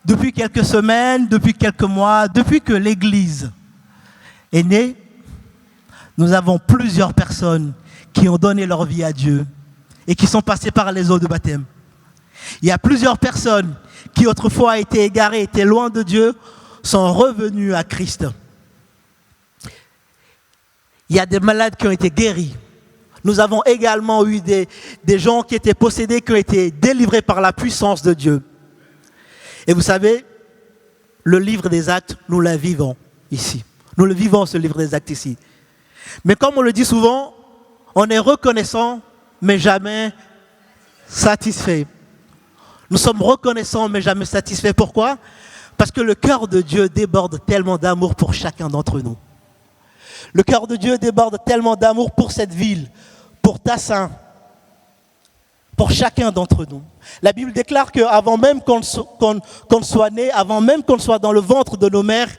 depuis quelques semaines, depuis quelques mois, depuis que l'Église est née, nous avons plusieurs personnes qui ont donné leur vie à Dieu et qui sont passées par les eaux de baptême. Il y a plusieurs personnes qui autrefois étaient égarées, étaient loin de Dieu, sont revenues à Christ. Il y a des malades qui ont été guéris. Nous avons également eu des gens qui étaient possédés, qui ont été délivrés par la puissance de Dieu. Et vous savez, le livre des actes, nous le vivons ici. Nous le vivons, ce livre des actes ici. Mais comme on le dit souvent, on est reconnaissant, mais jamais satisfait. Nous sommes reconnaissants, mais jamais satisfaits. Pourquoi? Parce que le cœur de Dieu déborde tellement d'amour pour chacun d'entre nous. Le cœur de Dieu déborde tellement d'amour pour cette ville, pour Tassin, pour chacun d'entre nous. La Bible déclare qu'avant même qu'on soit né, avant même qu'on soit dans le ventre de nos mères,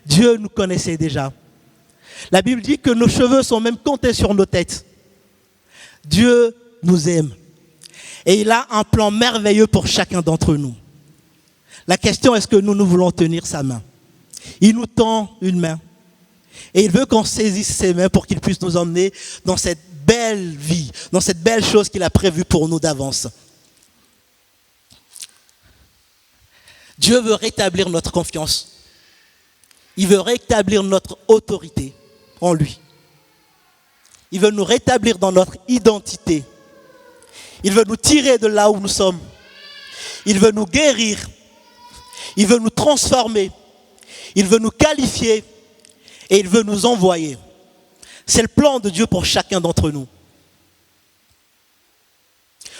Dieu nous connaissait déjà. La Bible dit que nos cheveux sont même comptés sur nos têtes. Dieu nous aime. Et il a un plan merveilleux pour chacun d'entre nous. La question, est-ce que nous voulons tenir sa main? Il nous tend une main. Et il veut qu'on saisisse ses mains pour qu'il puisse nous emmener dans cette belle vie, dans cette belle chose qu'il a prévue pour nous d'avance. Dieu veut rétablir notre confiance. Il veut rétablir notre autorité en lui. Il veut nous rétablir dans notre identité. Il veut nous tirer de là où nous sommes. Il veut nous guérir. Il veut nous transformer. Il veut nous qualifier. Et il veut nous envoyer. C'est le plan de Dieu pour chacun d'entre nous.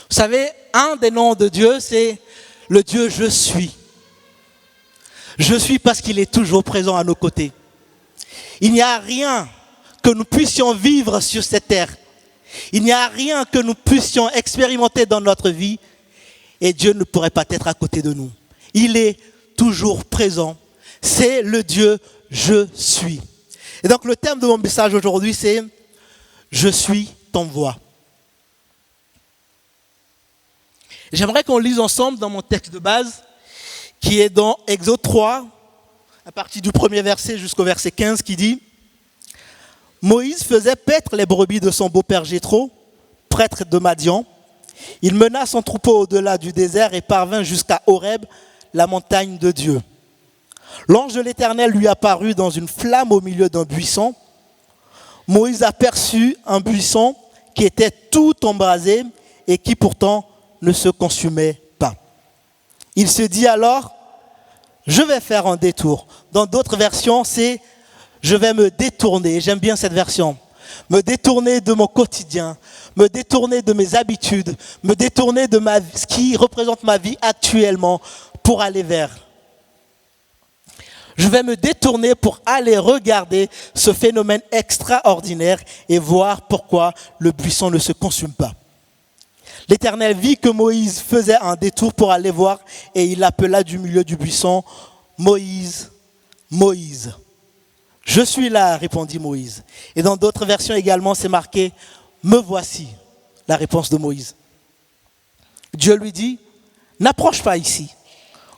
Vous savez, un des noms de Dieu, c'est le Dieu je suis. Je suis parce qu'il est toujours présent à nos côtés. Il n'y a rien que nous puissions vivre sur cette terre. Il n'y a rien que nous puissions expérimenter dans notre vie et Dieu ne pourrait pas être à côté de nous. Il est toujours présent. C'est le Dieu je suis. Et donc le thème de mon message aujourd'hui, c'est « Je suis ton voix ». J'aimerais qu'on lise ensemble dans mon texte de base, qui est dans Exode 3, à partir du premier verset jusqu'au verset 15, qui dit « Moïse faisait paître les brebis de son beau-père Jéthro, prêtre de Madian. Il mena son troupeau au-delà du désert et parvint jusqu'à Horeb, la montagne de Dieu. L'ange de l'Éternel lui apparut dans une flamme au milieu d'un buisson. Moïse aperçut un buisson qui était tout embrasé et qui pourtant ne se consumait pas. Il se dit alors, je vais faire un détour. Dans d'autres versions, c'est je vais me détourner. J'aime bien cette version. Me détourner de mon quotidien, me détourner de mes habitudes, me détourner de ce qui représente ma vie actuellement pour aller vers. Je vais me détourner pour aller regarder ce phénomène extraordinaire et voir pourquoi le buisson ne se consume pas. L'Éternel vit que Moïse faisait un détour pour aller voir et il appela du milieu du buisson, « Moïse, Moïse ». « Je suis là », répondit Moïse. Et dans d'autres versions également, c'est marqué « Me voici », la réponse de Moïse. Dieu lui dit, « N'approche pas ici,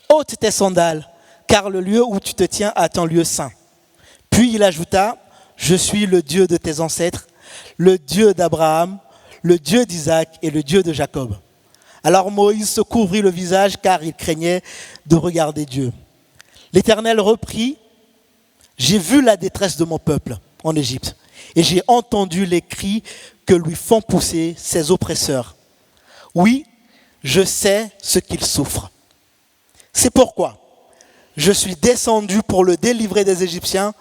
ôte tes sandales, car le lieu où tu te tiens est un lieu saint. » Puis il ajouta, « Je suis le Dieu de tes ancêtres, le Dieu d'Abraham, le Dieu d'Isaac et le Dieu de Jacob. » Alors Moïse se couvrit le visage car il craignait de regarder Dieu. L'Éternel reprit, « J'ai vu la détresse de mon peuple en Égypte et j'ai entendu les cris que lui font pousser ses oppresseurs. Oui, je sais ce qu'il souffre. C'est pourquoi je suis descendu pour le délivrer des Égyptiens,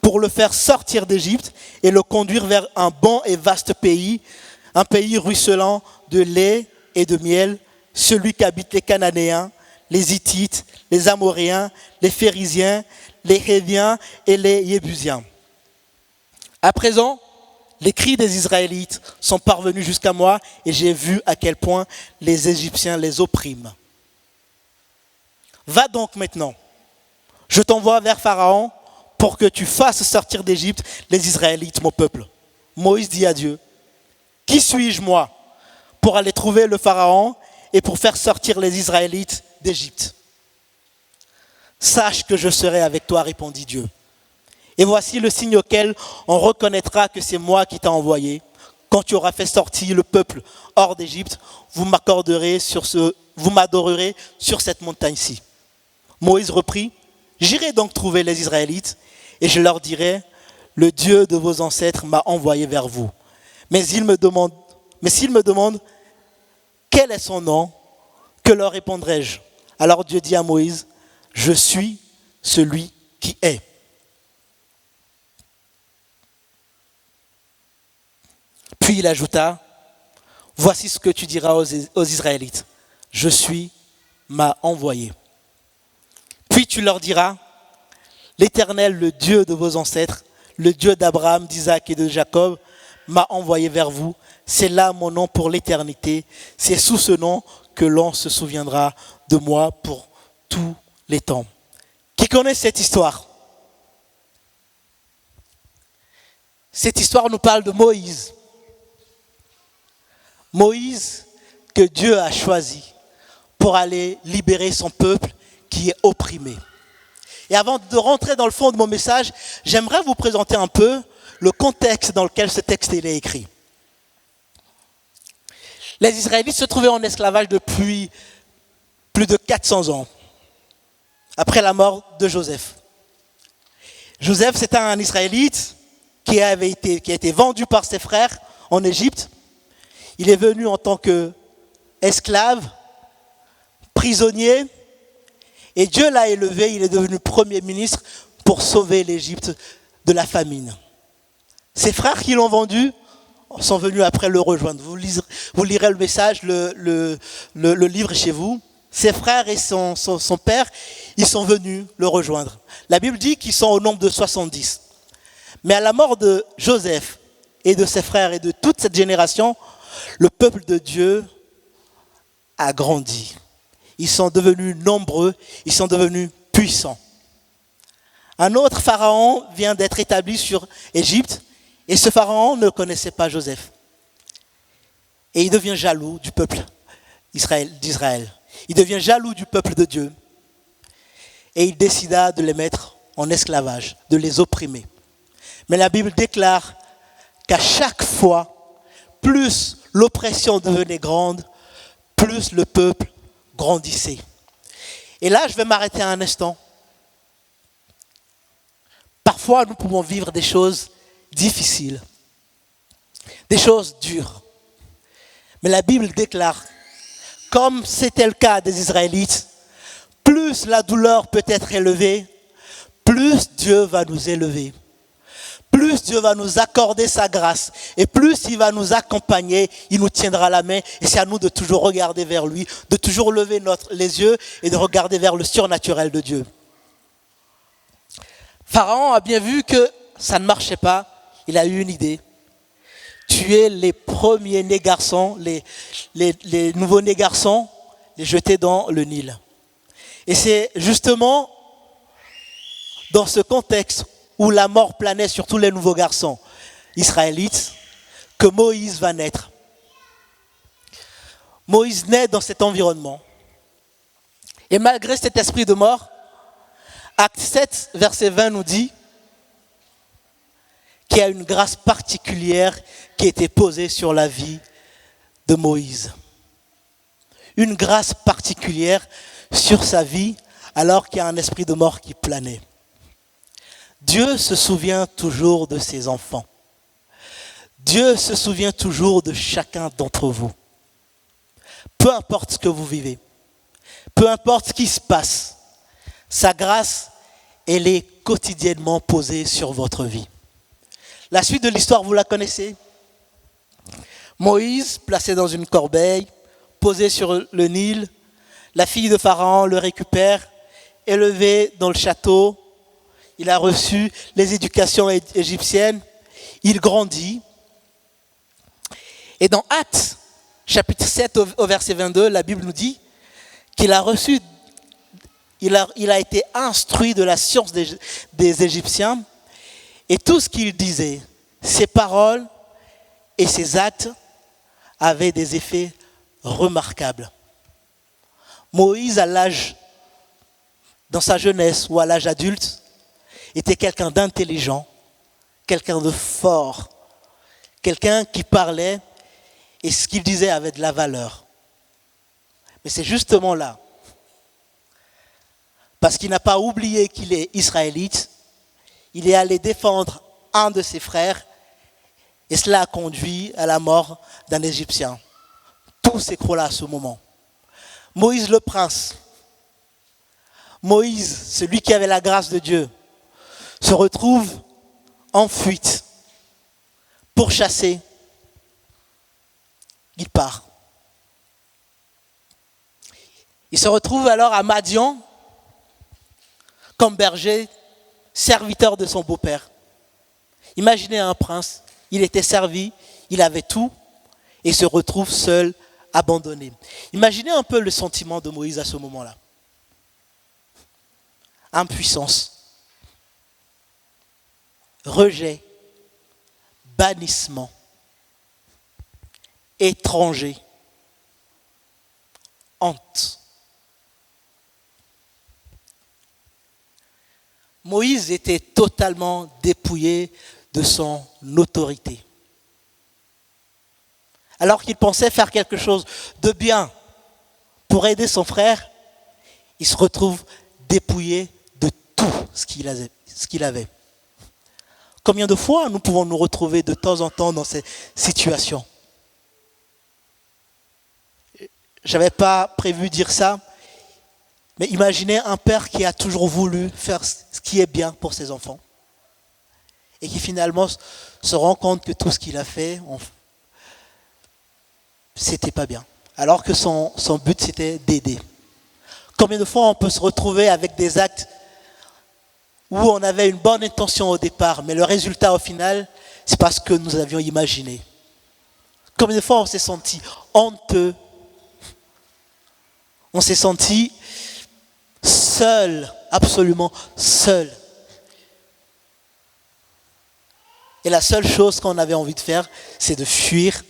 pour le faire sortir d'Égypte et le conduire vers un bon et vaste pays, un pays ruisselant de lait et de miel, celui qu'habitent les Cananéens, les Hittites, les Amoréens, les Phérésiens, les Héviens et les Yébusiens. À présent, les cris des Israélites sont parvenus jusqu'à moi et j'ai vu à quel point les Égyptiens les oppriment. Va donc maintenant, je t'envoie vers Pharaon pour que tu fasses sortir d'Égypte les Israélites, mon peuple. » Moïse dit à Dieu, « Qui suis-je moi pour aller trouver le Pharaon et pour faire sortir les Israélites d'Égypte ?» Sache que je serai avec toi, répondit Dieu. Et voici le signe auquel on reconnaîtra que c'est moi qui t'ai envoyé. Quand tu auras fait sortir le peuple hors d'Égypte, vous m'adorerez sur cette montagne-ci. Moïse reprit, j'irai donc trouver les Israélites et je leur dirai, le Dieu de vos ancêtres m'a envoyé vers vous. Mais s'ils me demandent, quel est son nom, que leur répondrai-je? Alors Dieu dit à Moïse, je suis celui qui est. Puis il ajouta, voici ce que tu diras aux Israélites. Je suis, m'a envoyé. Puis tu leur diras, l'Éternel, le Dieu de vos ancêtres, le Dieu d'Abraham, d'Isaac et de Jacob, m'a envoyé vers vous. C'est là mon nom pour l'éternité. C'est sous ce nom que l'on se souviendra de moi pour tous les temps. Qui connaît cette histoire? Cette histoire nous parle de Moïse. Moïse que Dieu a choisi pour aller libérer son peuple qui est opprimé. Et avant de rentrer dans le fond de mon message, j'aimerais vous présenter un peu le contexte dans lequel ce texte est écrit. Les Israélites se trouvaient en esclavage depuis plus de 400 ans, après la mort de Joseph. Joseph, c'était un Israélite qui a été vendu par ses frères en Égypte. Il est venu en tant qu'esclave, prisonnier, et Dieu l'a élevé, il est devenu premier ministre pour sauver l'Égypte de la famine. Ses frères qui l'ont vendu sont venus après le rejoindre. Vous lirez le message, le livre chez vous. Ses frères et son père, ils sont venus le rejoindre. La Bible dit qu'ils sont au nombre de 70. Mais à la mort de Joseph et de ses frères et de toute cette génération, le peuple de Dieu a grandi. Ils sont devenus nombreux, ils sont devenus puissants. Un autre pharaon vient d'être établi sur Égypte et ce pharaon ne connaissait pas Joseph. Et il devient jaloux du peuple d'Israël. Il devient jaloux du peuple de Dieu. Et il décida de les mettre en esclavage, de les opprimer. Mais la Bible déclare qu'à chaque fois, plus l'oppression devenait grande, plus le peuple grandissait. Et là, je vais m'arrêter un instant. Parfois, nous pouvons vivre des choses difficiles, des choses dures. Mais la Bible déclare, comme c'était le cas des Israélites, plus la douleur peut être élevée, plus Dieu va nous élever. Plus Dieu va nous accorder sa grâce et plus il va nous accompagner, il nous tiendra la main et c'est à nous de toujours regarder vers lui, de toujours lever les yeux et de regarder vers le surnaturel de Dieu. Pharaon a bien vu que ça ne marchait pas, il a eu une idée. Tuer les premiers nés garçons, les nouveaux nés garçons, les jeter dans le Nil. Et c'est justement dans ce contexte où la mort planait sur tous les nouveaux garçons israélites, que Moïse va naître. Moïse naît dans cet environnement. Et malgré cet esprit de mort, Acte 7, verset 20 nous dit qu'il y a une grâce particulière qui a été posée sur la vie de Moïse. Une grâce particulière sur sa vie alors qu'il y a un esprit de mort qui planait. Dieu se souvient toujours de ses enfants. Dieu se souvient toujours de chacun d'entre vous. Peu importe ce que vous vivez, peu importe ce qui se passe, sa grâce, elle est quotidiennement posée sur votre vie. La suite de l'histoire, vous la connaissez. Moïse, placé dans une corbeille, posé sur le Nil, la fille de Pharaon le récupère, élevé dans le château. Il a reçu les éducations égyptiennes. Il grandit. Et dans Actes, chapitre 7 au verset 22, la Bible nous dit qu'il a reçu, il a été instruit de la science des Égyptiens. Et tout ce qu'il disait, ses paroles et ses actes avaient des effets remarquables. Moïse, à l'âge dans sa jeunesse ou à l'âge adulte, était quelqu'un d'intelligent, quelqu'un de fort, quelqu'un qui parlait et ce qu'il disait avait de la valeur. Mais c'est justement là, parce qu'il n'a pas oublié qu'il est israélite, il est allé défendre un de ses frères et cela a conduit à la mort d'un Égyptien. Tout s'écroula à ce moment. Moïse le prince, Moïse, celui qui avait la grâce de Dieu, se retrouve en fuite, pourchassé. Il part. Il se retrouve alors à Madian, comme berger, serviteur de son beau-père. Imaginez un prince, il était servi, il avait tout, et se retrouve seul, abandonné. Imaginez un peu le sentiment de Moïse à ce moment-là. Impuissance, rejet, bannissement, étranger, honte. Moïse était totalement dépouillé de son autorité. Alors qu'il pensait faire quelque chose de bien pour aider son frère, il se retrouve dépouillé de tout ce qu'il avait. Combien de fois nous pouvons nous retrouver de temps en temps dans ces situations? Je n'avais pas prévu dire ça, mais imaginez un père qui a toujours voulu faire ce qui est bien pour ses enfants et qui finalement se rend compte que tout ce qu'il a fait, c'était pas bien. Alors que son but c'était d'aider. Combien de fois on peut se retrouver avec des actes où on avait une bonne intention au départ, mais le résultat au final, c'est pas ce que nous avions imaginé. Combien de fois on s'est senti honteux, on s'est senti seul, absolument seul. Et la seule chose qu'on avait envie de faire, c'est de fuir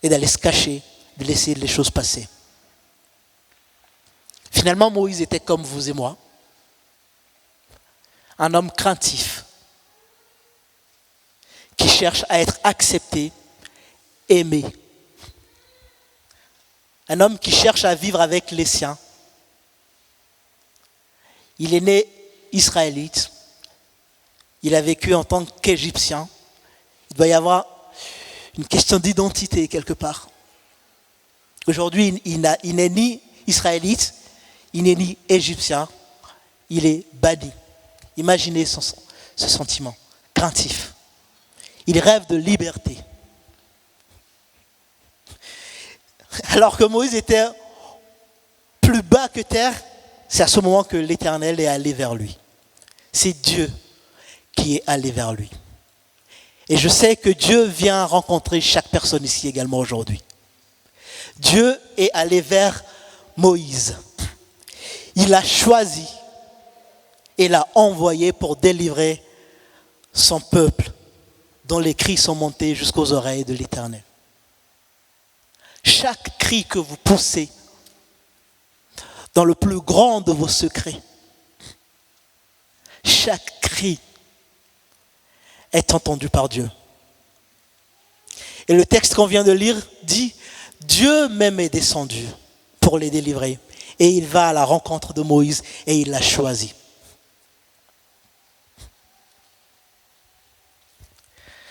et d'aller se cacher, de laisser les choses passer. Finalement, Moïse était comme vous et moi, un homme craintif, qui cherche à être accepté, aimé. Un homme qui cherche à vivre avec les siens. Il est né israélite. Il a vécu en tant qu'Égyptien. Il doit y avoir une question d'identité quelque part. Aujourd'hui, il n'est ni israélite, il n'est ni égyptien, il est banni. Imaginez ce sentiment craintif. Il rêve de liberté. Alors que Moïse était plus bas que terre, c'est à ce moment que l'Éternel est allé vers lui. C'est Dieu qui est allé vers lui. Et je sais que Dieu vient rencontrer chaque personne ici également aujourd'hui. Dieu est allé vers Moïse. Il l'a choisi et l'a envoyé pour délivrer son peuple dont les cris sont montés jusqu'aux oreilles de l'Éternel. Chaque cri que vous poussez dans le plus grand de vos secrets, chaque cri est entendu par Dieu. Et le texte qu'on vient de lire dit « Dieu même est descendu pour les délivrer. Et il va à la rencontre de Moïse et il l'a choisi. »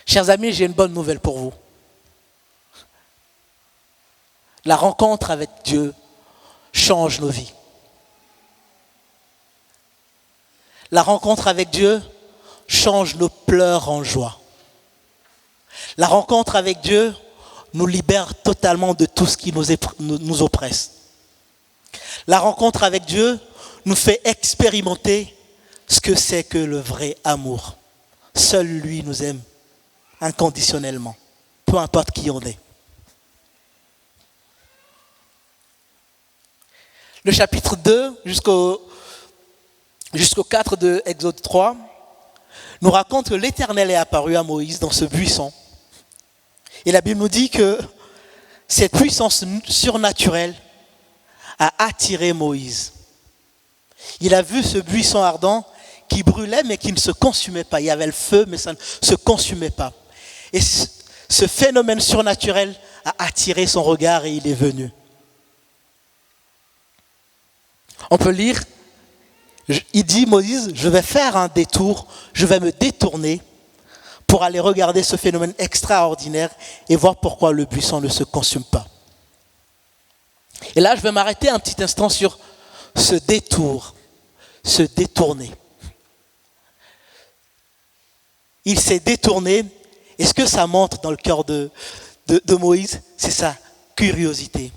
Chers amis, j'ai une bonne nouvelle pour vous. La rencontre avec Dieu change nos vies. La rencontre avec Dieu change nos pleurs en joie. La rencontre avec Dieu nous libère totalement de tout ce qui nous oppresse. La rencontre avec Dieu nous fait expérimenter ce que c'est que le vrai amour. Seul lui nous aime inconditionnellement, peu importe qui on est. Le chapitre 2 jusqu'au 4 de Exode 3 nous raconte que l'Éternel est apparu à Moïse dans ce buisson. Et la Bible nous dit que cette puissance surnaturelle a attiré Moïse. Il a vu ce buisson ardent qui brûlait mais qui ne se consumait pas. Il y avait le feu mais ça ne se consumait pas. Et ce phénomène surnaturel a attiré son regard et il est venu. On peut lire, il dit Moïse, je vais faire un détour, je vais me détourner pour aller regarder ce phénomène extraordinaire et voir pourquoi le buisson ne se consume pas. Et là, je vais m'arrêter un petit instant sur ce détour, se détourner. Il s'est détourné. Et ce que ça montre dans le cœur de Moïse, c'est sa curiosité.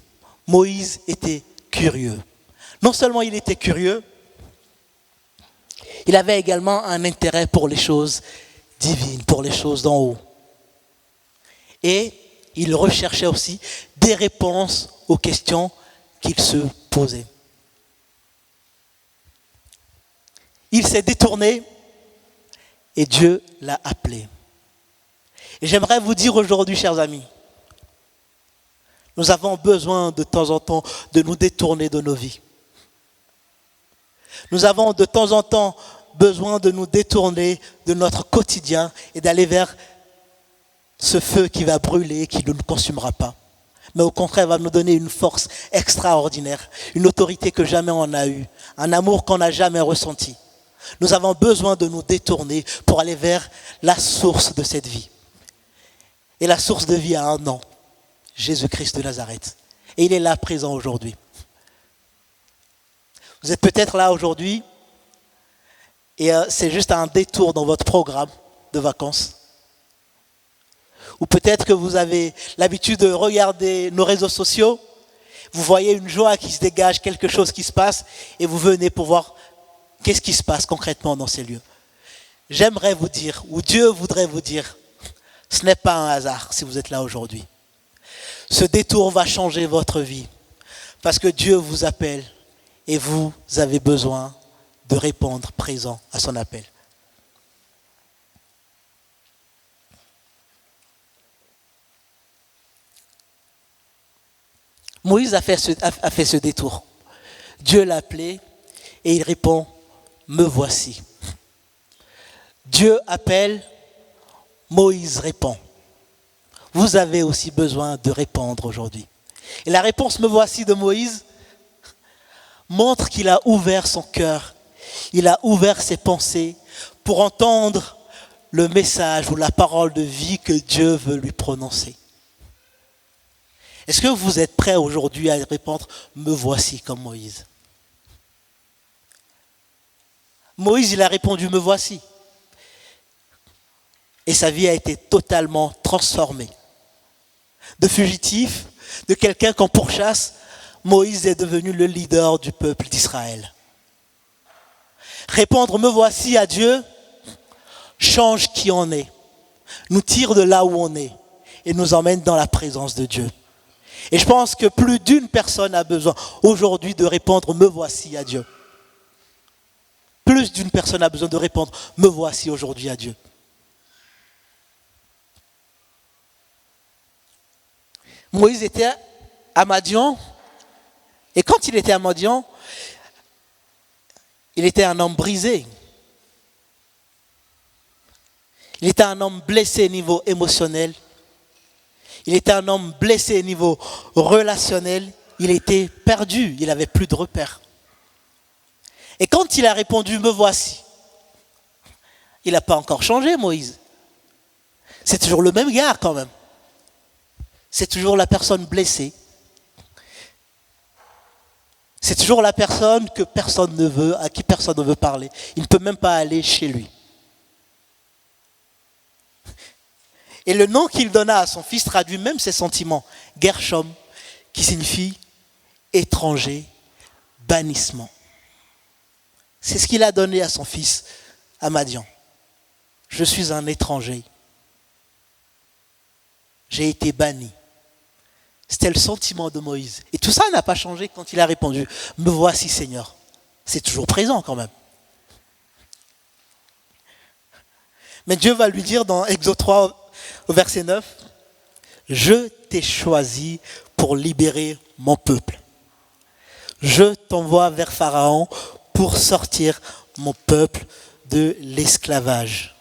Moïse était curieux. Non seulement il était curieux, il avait également un intérêt pour les choses divines, pour les choses d'en haut. Et il recherchait aussi des réponses aux questions qu'il se posait. Il s'est détourné et Dieu l'a appelé. Et j'aimerais vous dire aujourd'hui, chers amis, nous avons besoin de temps en temps de nous détourner de nos vies. Nous avons de temps en temps besoin de nous détourner de notre quotidien et d'aller vers ce feu qui va brûler, qui ne nous consumera pas. Mais au contraire, va nous donner une force extraordinaire, une autorité que jamais on n'a eue, un amour qu'on n'a jamais ressenti. Nous avons besoin de nous détourner pour aller vers la source de cette vie. Et la source de vie a un nom, Jésus-Christ de Nazareth. Et il est là présent aujourd'hui. Vous êtes peut-être là aujourd'hui et c'est juste un détour dans votre programme de vacances. Ou peut-être que vous avez l'habitude de regarder nos réseaux sociaux, vous voyez une joie qui se dégage, quelque chose qui se passe et vous venez pour voir qu'est-ce qui se passe concrètement dans ces lieux. J'aimerais vous dire, ou Dieu voudrait vous dire, ce n'est pas un hasard si vous êtes là aujourd'hui. Ce détour va changer votre vie parce que Dieu vous appelle et vous avez besoin de répondre présent à son appel. Moïse a fait ce détour. Dieu l'a appelé et il répond, me voici. Dieu appelle, Moïse répond. Vous avez aussi besoin de répondre aujourd'hui. Et la réponse me voici de Moïse montre qu'il a ouvert son cœur, il a ouvert ses pensées pour entendre le message ou la parole de vie que Dieu veut lui prononcer. Est-ce que vous êtes prêts aujourd'hui à répondre « Me voici » comme Moïse? Moïse, il a répondu « Me voici ». Et sa vie a été totalement transformée. De fugitif, de quelqu'un qu'on pourchasse, Moïse est devenu le leader du peuple d'Israël. Répondre « Me voici » à Dieu change qui on est, nous tire de là où on est et nous emmène dans la présence de Dieu. Et je pense que plus d'une personne a besoin aujourd'hui de répondre « Me voici » à Dieu. Plus d'une personne a besoin de répondre « Me voici » aujourd'hui à Dieu. Moïse était à Madian, et quand il était à Madian, il était un homme brisé. Il était un homme blessé au niveau émotionnel. Il était un homme blessé au niveau relationnel. Il était perdu, il n'avait plus de repères. Et quand il a répondu « Me voici », il n'a pas encore changé, Moïse. C'est toujours le même gars quand même. C'est toujours la personne blessée. C'est toujours la personne que personne ne veut, à qui personne ne veut parler. Il ne peut même pas aller chez lui. Et le nom qu'il donna à son fils traduit même ses sentiments. Gershom, qui signifie étranger, bannissement. C'est ce qu'il a donné à son fils, à Madian. Je suis un étranger. J'ai été banni. C'était le sentiment de Moïse. Et tout ça n'a pas changé quand il a répondu « Me voici Seigneur ». C'est toujours présent quand même. Mais Dieu va lui dire dans Exode 3 au verset 9 « Je t'ai choisi pour libérer mon peuple. Je t'envoie vers Pharaon pour sortir mon peuple de l'esclavage.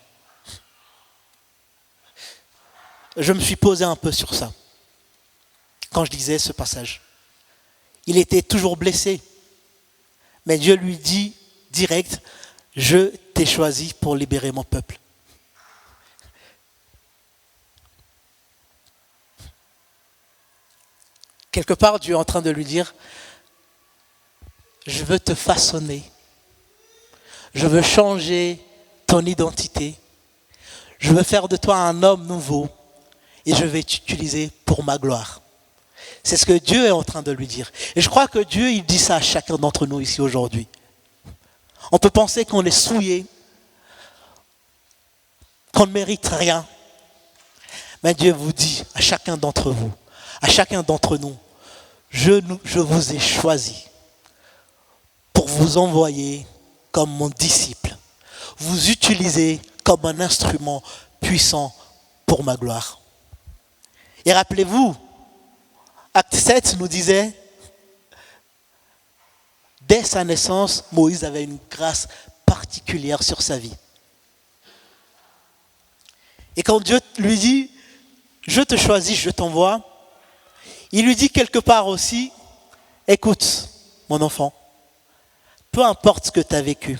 Je me suis posé un peu sur ça quand je lisais ce passage. Il était toujours blessé, mais Dieu lui dit direct, je t'ai choisi pour libérer mon peuple. Quelque part, Dieu est en train de lui dire, je veux te façonner, je veux changer ton identité, je veux faire de toi un homme nouveau et je vais t'utiliser pour ma gloire. C'est ce que Dieu est en train de lui dire. Et je crois que Dieu, il dit ça à chacun d'entre nous ici aujourd'hui. On peut penser qu'on est souillé, qu'on ne mérite rien. Mais Dieu vous dit à chacun d'entre vous, à chacun d'entre nous, je vous ai choisi pour vous envoyer comme mon disciple, vous utiliser comme un instrument puissant pour ma gloire. Et rappelez-vous, Acte 7 nous disait, dès sa naissance, Moïse avait une grâce particulière sur sa vie. Et quand Dieu lui dit, je te choisis, je t'envoie, il lui dit quelque part aussi, écoute, mon enfant, peu importe ce que tu as vécu,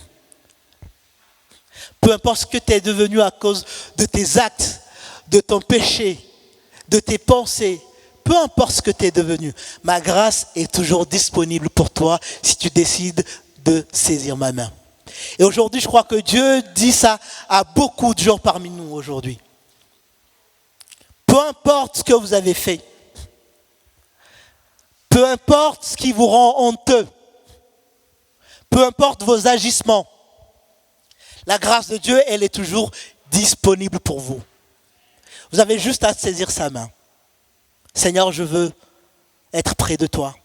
peu importe ce que tu es devenu à cause de tes actes, de ton péché, de tes pensées, peu importe ce que tu es devenu, ma grâce est toujours disponible pour toi si tu décides de saisir ma main. Et aujourd'hui, je crois que Dieu dit ça à beaucoup de gens parmi nous aujourd'hui. Peu importe ce que vous avez fait, peu importe ce qui vous rend honteux, peu importe vos agissements, la grâce de Dieu, elle est toujours disponible pour vous. Vous avez juste à saisir sa main. Seigneur, je veux être près de toi.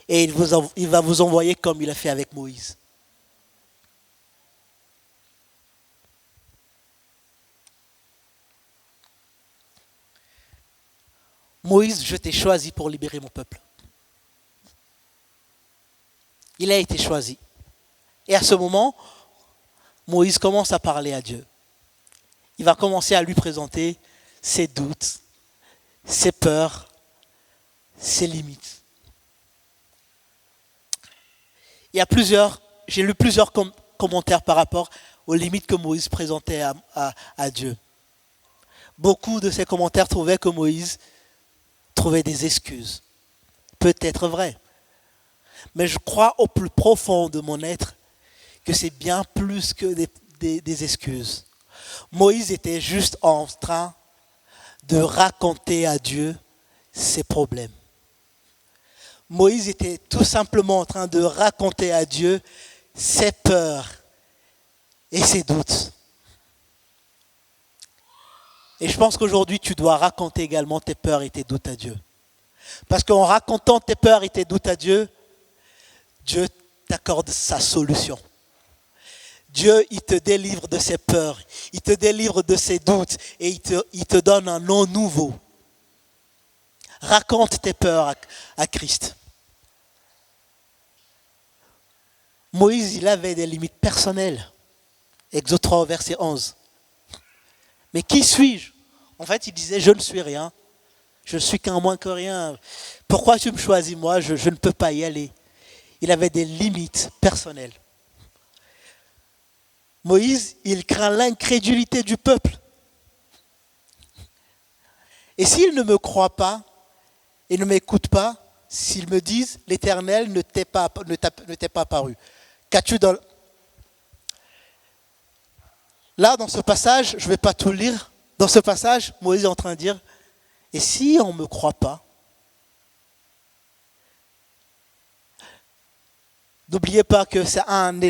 Et il va vous envoyer comme il a fait avec Moïse. Moïse, je t'ai choisi pour libérer mon peuple. Il a été choisi. Et à ce moment, Moïse commence à parler à Dieu. Il va commencer à lui présenter ses doutes, ses peurs, ses limites. J'ai lu plusieurs commentaires par rapport aux limites que Moïse présentait à Dieu. Beaucoup de ces commentaires trouvaient que Moïse trouvait des excuses. Peut-être vrai. Mais je crois au plus profond de mon être que c'est bien plus que des excuses. Moïse était juste en train de raconter à Dieu ses problèmes. Moïse était tout simplement en train de raconter à Dieu ses peurs et ses doutes. Et je pense qu'aujourd'hui, tu dois raconter également tes peurs et tes doutes à Dieu. Parce qu'en racontant tes peurs et tes doutes à Dieu, Dieu t'accorde sa solution. Dieu, il te délivre de ses peurs, il te délivre de ses doutes et il te donne un nom nouveau. Raconte tes peurs à Christ. Moïse, il avait des limites personnelles. Exode 3, verset 11. Mais qui suis-je? En fait, il disait, je ne suis rien. Je ne suis qu'un moins que rien. Pourquoi tu me choisis moi? Je ne peux pas y aller. Il avait des limites personnelles. Moïse, il craint l'incrédulité du peuple. Et s'ils ne me croient pas et ne m'écoutent pas, s'ils me disent, l'Éternel ne t'est pas apparu. Qu'as-tu dans... Là, dans ce passage, je ne vais pas tout lire. Dans ce passage, Moïse est en train de dire, et si on ne me croit pas? N'oubliez pas que c'est un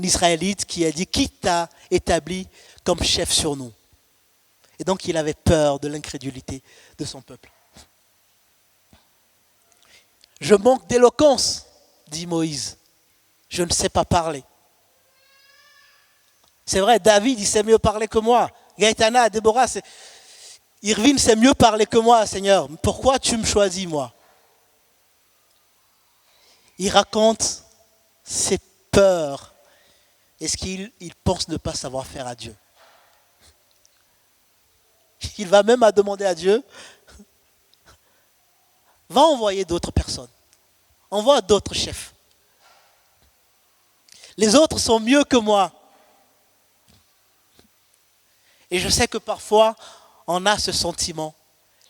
Israélite qui a dit, qui t'a établi comme chef sur nous? Et donc il avait peur de l'incrédulité de son peuple. Je manque d'éloquence, dit Moïse. Je ne sais pas parler. C'est vrai, David, il sait mieux parler que moi. Gaëtana, Déborah, Irvine sait mieux parler que moi, Seigneur. Pourquoi tu me choisis, moi? Il raconte ses peurs et ce qu'il pense ne pas savoir faire à Dieu. Il va même à demander à Dieu, va envoyer d'autres personnes, envoie d'autres chefs. Les autres sont mieux que moi. Et je sais que parfois, on a ce sentiment,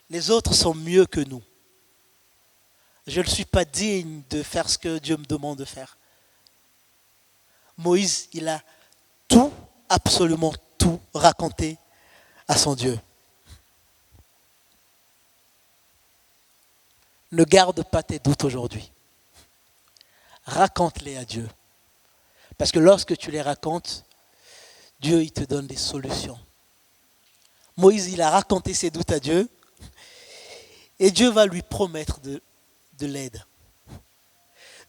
les autres sont mieux que nous. Je ne suis pas digne de faire ce que Dieu me demande de faire. Moïse, il a tout, absolument tout raconté à son Dieu. Ne garde pas tes doutes aujourd'hui. Raconte-les à Dieu. Parce que lorsque tu les racontes, Dieu, il te donne des solutions. Moïse, il a raconté ses doutes à Dieu et Dieu va lui promettre de l'aide.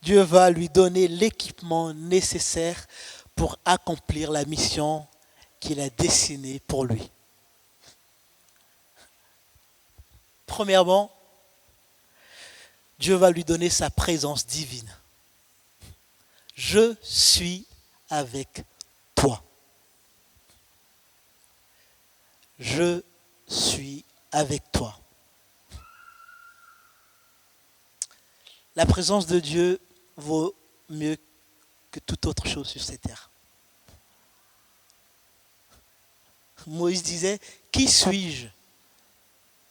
Dieu va lui donner l'équipement nécessaire pour accomplir la mission qu'il a dessinée pour lui. Premièrement, Dieu va lui donner sa présence divine. Je suis avec toi. Je suis avec toi. La présence de Dieu vaut mieux que toute autre chose sur cette terre. Moïse disait, qui suis-je?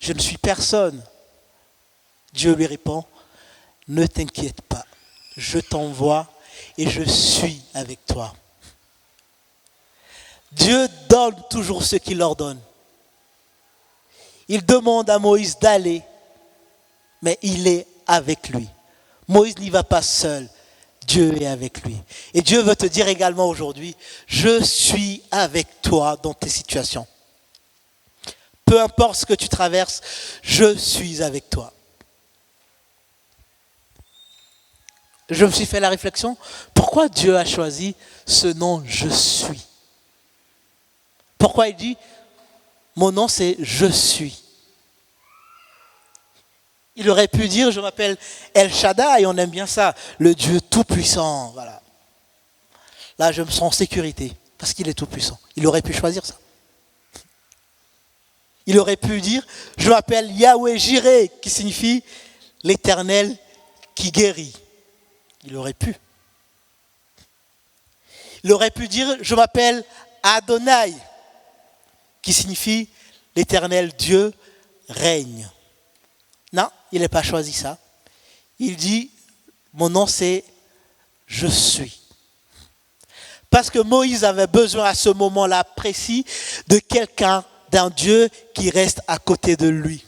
Je ne suis personne. Dieu lui répond, ne t'inquiète pas, je t'envoie et je suis avec toi. Dieu donne toujours ce qu'il ordonne. Il demande à Moïse d'aller, mais il est avec lui. Moïse n'y va pas seul, Dieu est avec lui. Et Dieu veut te dire également aujourd'hui, je suis avec toi dans tes situations. Peu importe ce que tu traverses, je suis avec toi. Je me suis fait la réflexion, pourquoi Dieu a choisi ce nom « Je suis » ? Pourquoi il dit, mon nom c'est « Je suis ». Il aurait pu dire, je m'appelle El Shaddai, et on aime bien ça, le Dieu tout-puissant. Voilà. Là, je me sens en sécurité, parce qu'il est tout-puissant. Il aurait pu choisir ça. Il aurait pu dire, je m'appelle Yahweh Jireh, qui signifie l'Éternel qui guérit. Il aurait pu. Il aurait pu dire, je m'appelle Adonai, qui signifie l'Éternel Dieu règne. Non, il n'a pas choisi ça. Il dit, mon nom c'est Je suis. Parce que Moïse avait besoin à ce moment-là précis de quelqu'un, d'un Dieu qui reste à côté de lui.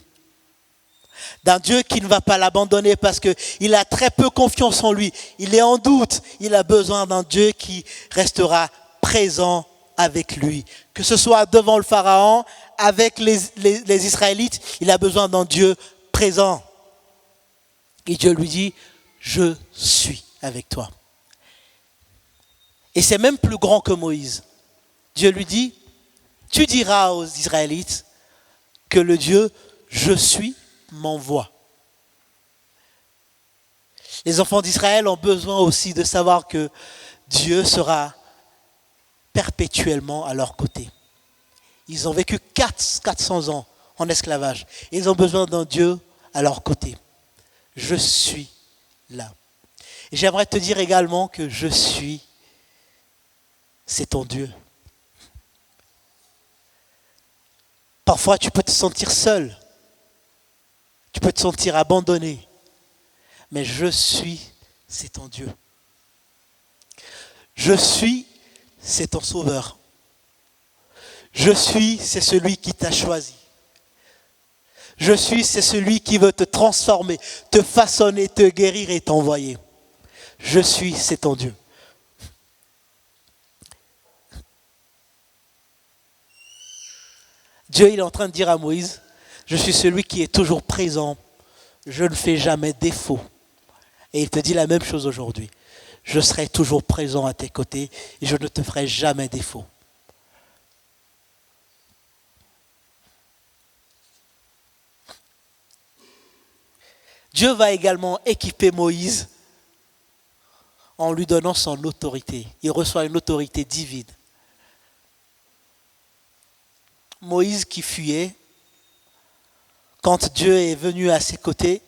D'un Dieu qui ne va pas l'abandonner parce qu'il a très peu confiance en lui. Il est en doute. Il a besoin d'un Dieu qui restera présent avec lui. Que ce soit devant le Pharaon, avec les Israélites, il a besoin d'un Dieu présent. Et Dieu lui dit, je suis avec toi. Et c'est même plus grand que Moïse. Dieu lui dit, tu diras aux Israélites que le Dieu, je suis, m'envoie. Les enfants d'Israël ont besoin aussi de savoir que Dieu sera perpétuellement à leur côté. Ils ont vécu 400 ans en esclavage. Ils ont besoin d'un Dieu à leur côté. Je suis là. Et j'aimerais te dire également que je suis, c'est ton Dieu. Parfois, tu peux te sentir seul. Tu peux te sentir abandonné. Mais je suis, c'est ton Dieu. Je suis, c'est ton sauveur. Je suis, c'est celui qui t'a choisi. Je suis, c'est celui qui veut te transformer, te façonner, te guérir et t'envoyer. Je suis, c'est ton Dieu. Dieu, il est en train de dire à Moïse, je suis celui qui est toujours présent. Je ne fais jamais défaut. Et il te dit la même chose aujourd'hui. Je serai toujours présent à tes côtés et je ne te ferai jamais défaut. Dieu va également équiper Moïse en lui donnant son autorité. Il reçoit une autorité divine. Moïse qui fuyait, quand Dieu est venu à ses côtés,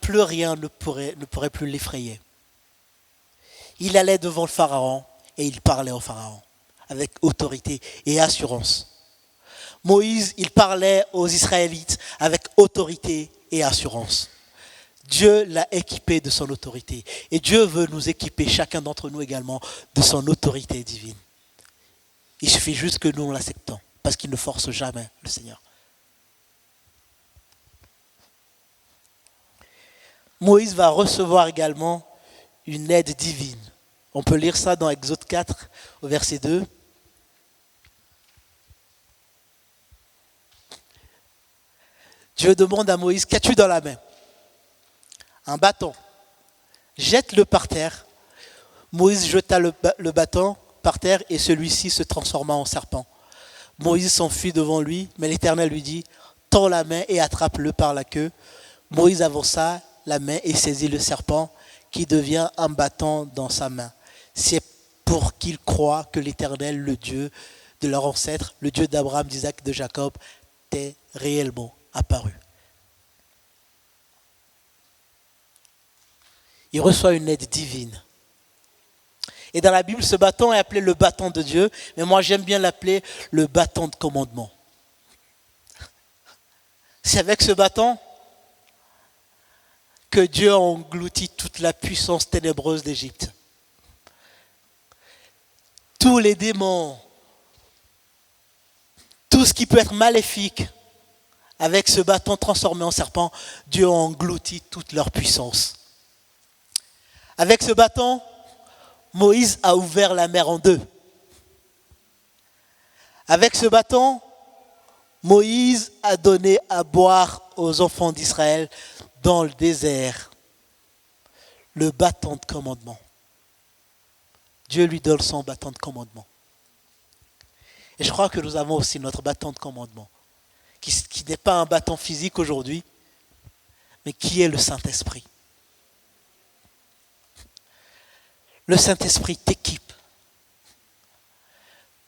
plus rien ne pourrait plus l'effrayer. Il allait devant le Pharaon et il parlait au Pharaon avec autorité et assurance. Moïse, il parlait aux Israélites avec autorité et assurance. Dieu l'a équipé de son autorité. Et Dieu veut nous équiper, chacun d'entre nous également, de son autorité divine. Il suffit juste que nous l'acceptons, parce qu'il ne force jamais le Seigneur. Moïse va recevoir également une aide divine. On peut lire ça dans Exode 4, au verset 2. Dieu demande à Moïse, qu'as-tu dans la main? Un bâton. Jette-le par terre. Moïse jeta le bâton par terre et celui-ci se transforma en serpent. Moïse s'enfuit devant lui, mais l'Éternel lui dit, tends la main et attrape-le par la queue. Moïse avança la main et saisit le serpent qui devient un bâton dans sa main. C'est pour qu'il croie que l'Éternel, le Dieu de leur ancêtre, le Dieu d'Abraham, d'Isaac, de Jacob, t'est réellement apparu. Il reçoit une aide divine. Et dans la Bible, ce bâton est appelé le bâton de Dieu, mais moi j'aime bien l'appeler le bâton de commandement. C'est avec ce bâton que Dieu a englouti toute la puissance ténébreuse d'Égypte. Tous les démons, tout ce qui peut être maléfique, avec ce bâton transformé en serpent, Dieu a englouti toute leur puissance. Avec ce bâton, Moïse a ouvert la mer en deux. Avec ce bâton, Moïse a donné à boire aux enfants d'Israël dans le désert le bâton de commandement. Dieu lui donne son bâton de commandement. Et je crois que nous avons aussi notre bâton de commandement, qui n'est pas un bâton physique aujourd'hui, mais qui est le Saint-Esprit. Le Saint-Esprit t'équipe,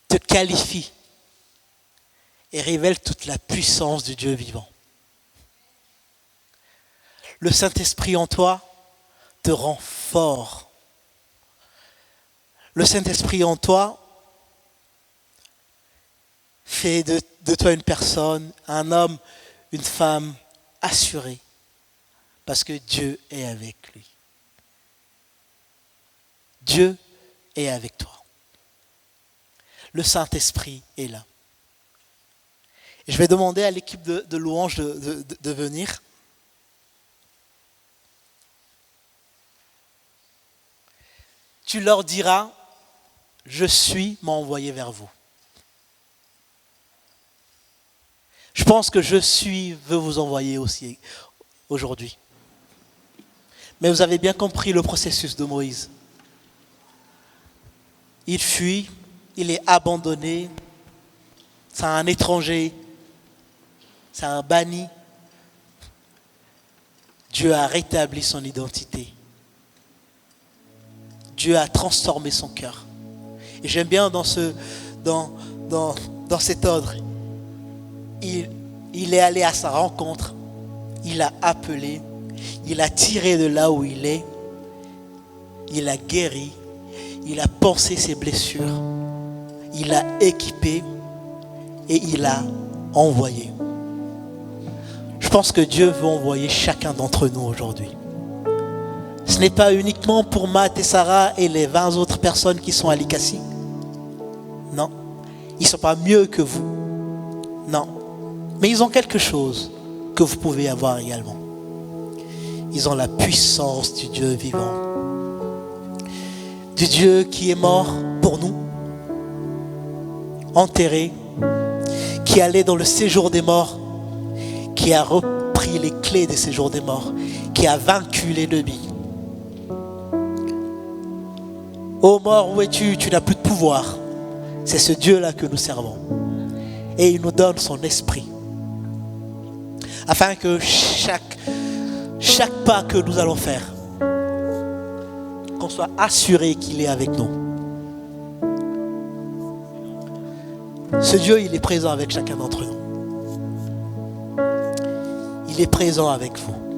te qualifie et révèle toute la puissance du Dieu vivant. Le Saint-Esprit en toi te rend fort. Le Saint-Esprit en toi fait de toi une personne, un homme, une femme assurée, parce que Dieu est avec lui. Dieu est avec toi. Le Saint-Esprit est là. Et je vais demander à l'équipe de louange de venir. Tu leur diras, je suis m'a envoyé vers vous. Je pense que je suis veut vous envoyer aussi aujourd'hui. Mais vous avez bien compris le processus de Moïse. Il fuit, il est abandonné, c'est un étranger, c'est un banni. Dieu a rétabli son identité. Dieu a transformé son cœur. Et j'aime bien dans cet ordre, il est allé à sa rencontre, il a appelé, il a tiré de là où il est, il a guéri, il a pansé ses blessures, il a équipé et il a envoyé. Je pense que Dieu veut envoyer chacun d'entre nous aujourd'hui. Ce n'est pas uniquement pour Matt et Sarah et les 20 autres personnes qui sont à l'ICACI. Non, ils ne sont pas mieux que vous. Non, mais ils ont quelque chose que vous pouvez avoir également. Ils ont la puissance du Dieu vivant. Du Dieu qui est mort pour nous, enterré, qui allait dans le séjour des morts, qui a repris les clés des séjours des morts, qui a vaincu l'ennemi. Ô mort, où es-tu? Tu n'as plus de pouvoir. C'est ce Dieu-là que nous servons. Et il nous donne son esprit. Afin que chaque chaque pas que nous allons faire, qu'on soit assuré qu'il est avec nous. Ce Dieu, il est présent avec chacun d'entre nous. Il est présent avec vous.